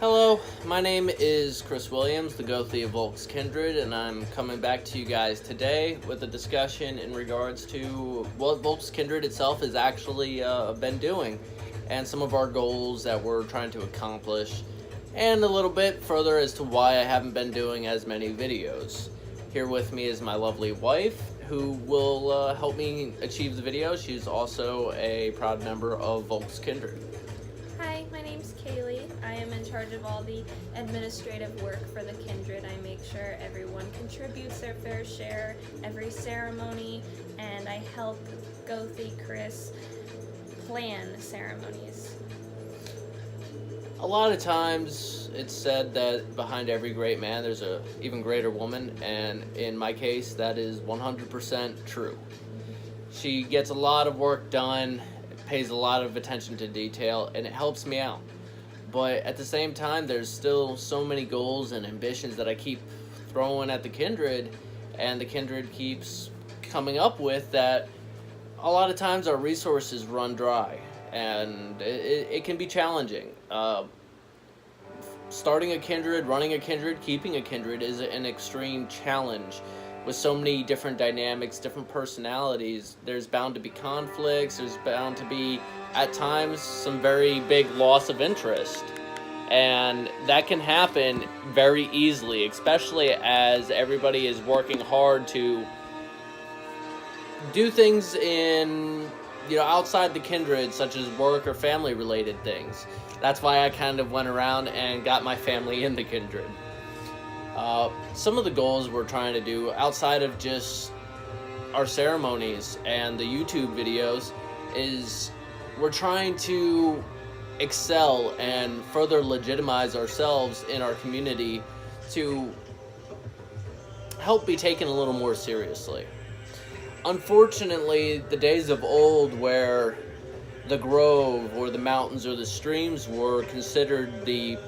Hello, my name is Chris Williams, the Gothy of Volks Kindred, and I'm coming back to you guys today with a discussion in regards to what Volks Kindred itself has actually been doing, and some of our goals that we're trying to accomplish, and a little bit further as to why I haven't been doing as many videos. Here with me is my lovely wife, who will help me achieve the video. She's also a proud member of Volks Kindred. Hi, my name's Kaylee. I am in charge of all the administrative work for the Kindred. I make sure everyone contributes their fair share every ceremony, and I help Gothy Chris plan ceremonies. A lot of times it's said that behind every great man there's a even greater woman, and in my case that is 100% true. She gets a lot of work done, pays a lot of attention to detail, and it helps me out. But at the same time, there's still so many goals and ambitions that I keep throwing at the Kindred, and the Kindred keeps coming up with that a lot of times our resources run dry, and it can be challenging. Starting a Kindred, running a Kindred, keeping a Kindred is an extreme challenge. With so many different dynamics, different personalities, there's bound to be conflicts, there's bound to be, at times, some very big loss of interest. And that can happen very easily, especially as everybody is working hard to do things in, outside the Kindred, such as work or family-related things. That's why I kind of went around and got my family in the Kindred. Some of the goals we're trying to do outside of just our ceremonies and the YouTube videos is we're trying to excel and further legitimize ourselves in our community to help be taken a little more seriously. Unfortunately, the days of old where the grove or the mountains or the streams were considered the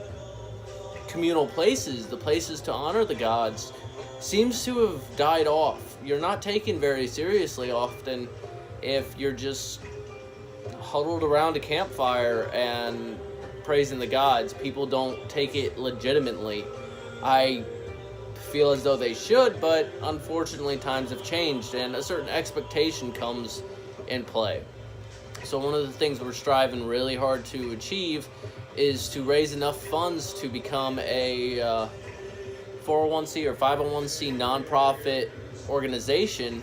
communal places, the places to honor the gods, seems to have died off. You're not taken very seriously often if you're just huddled around a campfire and praising the gods. People don't take it legitimately. I feel as though they should, but unfortunately times have changed and a certain expectation comes in play. So one of the things we're striving really hard to achieve is to raise enough funds to become a 401c or 501c nonprofit organization,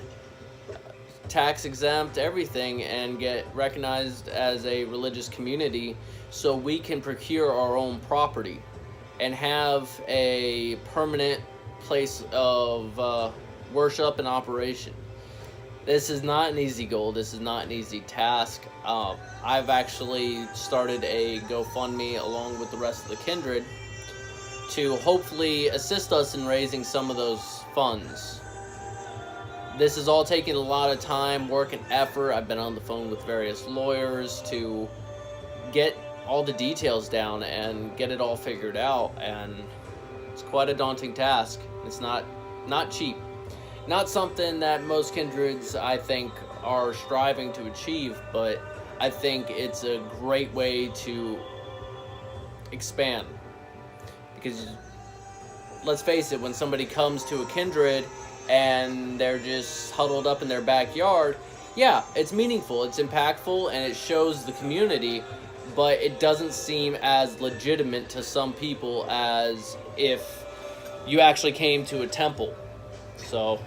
tax exempt, everything, and get recognized as a religious community so we can procure our own property and have a permanent place of worship and operation. This is not an easy goal. This is not an easy task. I've actually started a GoFundMe along with the rest of the Kindred to hopefully assist us in raising some of those funds. This is all taking a lot of time, work, and effort. I've been on the phone with various lawyers to get all the details down and get it all figured out, and it's quite a daunting task. It's not cheap. Not something that most Kindreds, I think, are striving to achieve, but I think it's a great way to expand. Because, let's face it, when somebody comes to a Kindred and they're just huddled up in their backyard, yeah, it's meaningful, it's impactful, and it shows the community, but it doesn't seem as legitimate to some people as if you actually came to a temple. So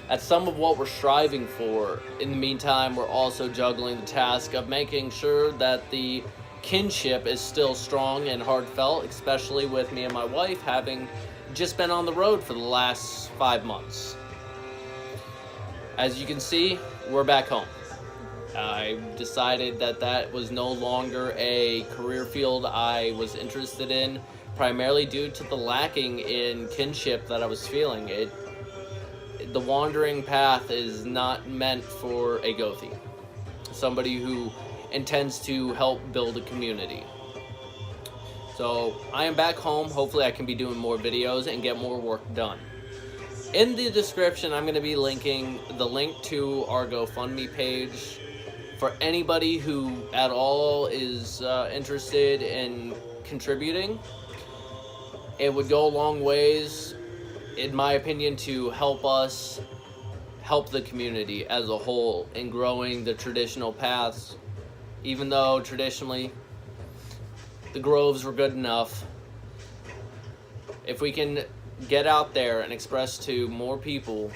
that's some of what we're striving for. In the meantime, we're also juggling the task of making sure that the kinship is still strong and heartfelt, especially with me and my wife having just been on the road for the last 5 months. As you can see, we're back home. I decided that was no longer a career field I was interested in, primarily due to the lacking in kinship that I was feeling. The wandering path is not meant for a Gothy, somebody who intends to help build a community. So I am back home. Hopefully I can be doing more videos and get more work done. In the description, I'm going to be linking the link to our GoFundMe page for anybody who at all is interested in contributing, it would go a long ways, in my opinion, to help us help the community as a whole in growing the traditional paths. Even though traditionally the groves were good enough, if we can get out there and express to more people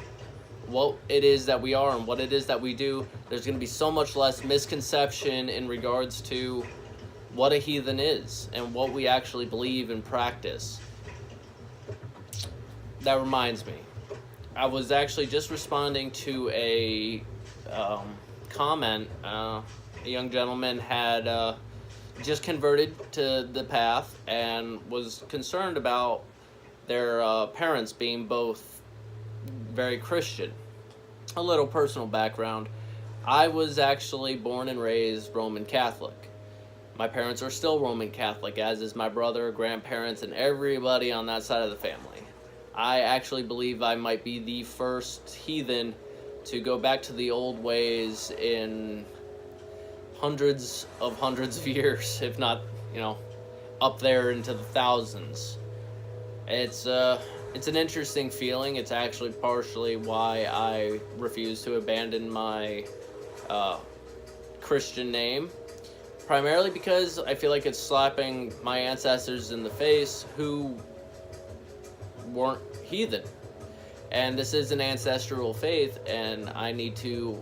what it is that we are and what it is that we do, there's going to be so much less misconception in regards to what a heathen is and what we actually believe and practice. That reminds me, I was actually just responding to a comment. A young gentleman had just converted to the path and was concerned about their parents being both very Christian. A little personal background. I was actually born and raised Roman Catholic. My parents are still Roman Catholic, as is my brother, grandparents, and everybody on that side of the family. I actually believe I might be the first heathen to go back to the old ways in hundreds of years, if not, up there into the thousands. It's an interesting feeling. It's actually partially why I refuse to abandon my Christian name. Primarily because I feel like it's slapping my ancestors in the face who weren't heathen. And this is an ancestral faith, and I need to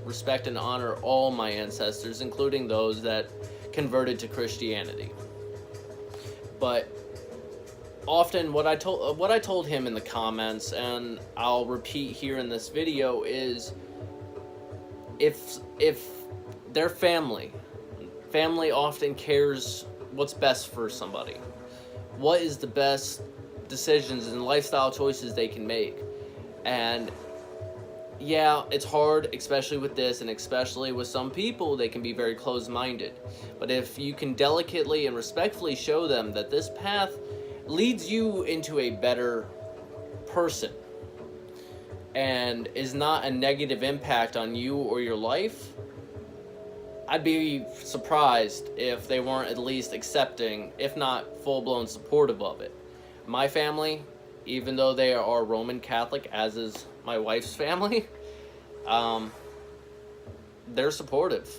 respect and honor all my ancestors, including those that converted to Christianity. But often what I told him in the comments, and I'll repeat here in this video, is if their family often cares what's best for somebody, what is the best decisions and lifestyle choices they can make. And yeah, it's hard, especially with this, and especially with some people, they can be very closed-minded. But if you can delicately and respectfully show them that this path leads you into a better person and is not a negative impact on you or your life, I'd be surprised if they weren't at least accepting, if not full-blown supportive of it. My family, even though they are Roman Catholic, as is my wife's family, they're supportive.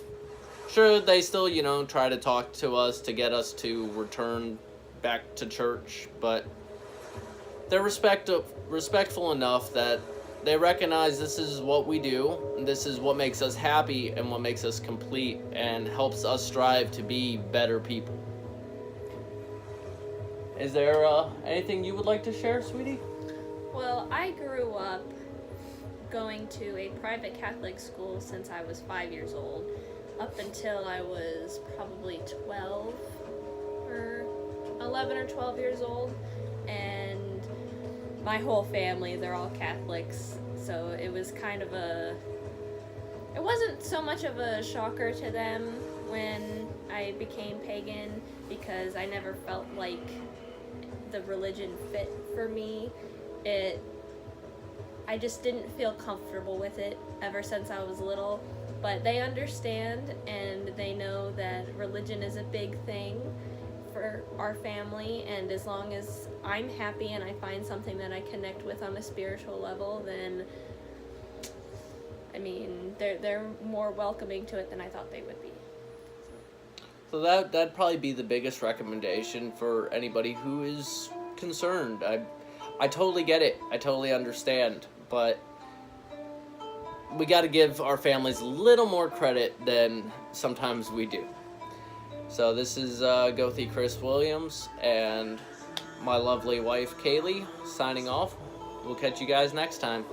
Sure, they still, try to talk to us to get us to return back to church, but they're respectful enough that they recognize this is what we do, and this is what makes us happy and what makes us complete and helps us strive to be better people. Is there anything you would like to share, sweetie? Well, I grew up going to a private Catholic school since I was 5 years old, up until I was probably 12 or 11 or 12 years old, and my whole family, they're all Catholics, so it was kind of it wasn't so much of a shocker to them when I became pagan, because I never felt like the religion fit for me. I just didn't feel comfortable with it ever since I was little, but they understand and they know that religion is a big thing for our family, and as long as I'm happy and I find something that I connect with on a spiritual level, then they're more welcoming to it than I thought they would be. So that'd probably be the biggest recommendation for anybody who is concerned. I totally get it. I totally understand. But we got to give our families a little more credit than sometimes we do. So this is Gothy Chris Williams and my lovely wife Kaylee signing off. We'll catch you guys next time.